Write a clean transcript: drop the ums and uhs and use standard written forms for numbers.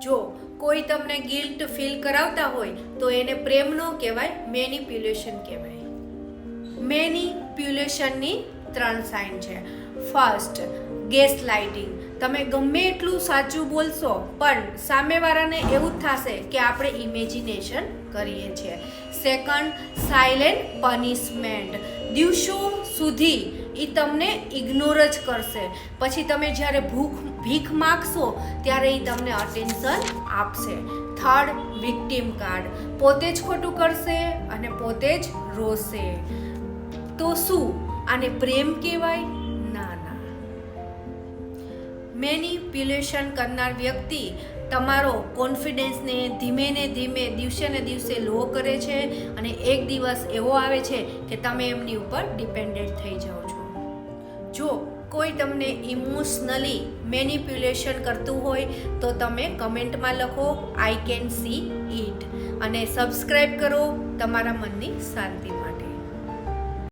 જો કોઈ તમને ગિલ્ટ ફીલ કરાવતા હોય તો એને પ્રેમ ન કહેવાય, મેનિપ્યુલેશન કહેવાય. મેનિપ્યુલેશનની 3 સાઇન છે. First, gas lighting. તમે ગમે એટલું સાચું બોલશો પણ સામેવાળાને એવું જ થશે કે આપણે ઇમેજિનેશન કરીએ છીએ. Second, silent punishment. દિવસો સુધી એ તમને ઇગ્નોર જ કરશે, પછી તમે જ્યારે ભીખ માગશો ત્યારે એ તમને અટેન્શન આપશે. Third, victim card. પોતે જ ખોટું કરશે અને પોતે જ રોશે. તો શું આને પ્રેમ કહેવાય? ના. મેનિપ્યુલેશન કરનાર વ્યક્તિ તમારો કોન્ફિડન્સને ધીમે દિવસે ને દિવસે લો કરે છે અને એક દિવસ એવો આવે છે કે તમે એમની ઉપર ડિપેન્ડન્ટ થઈ જાઓ છો. જો કોઈ તમને ઇમોશનલી મેનિપ્યુલેશન કરતું હોય તો તમે કમેન્ટમાં લખો આઈ કેન સી ઇટ અને સબસ્ક્રાઈબ કરો તમારા મનની શાંતિ માટે.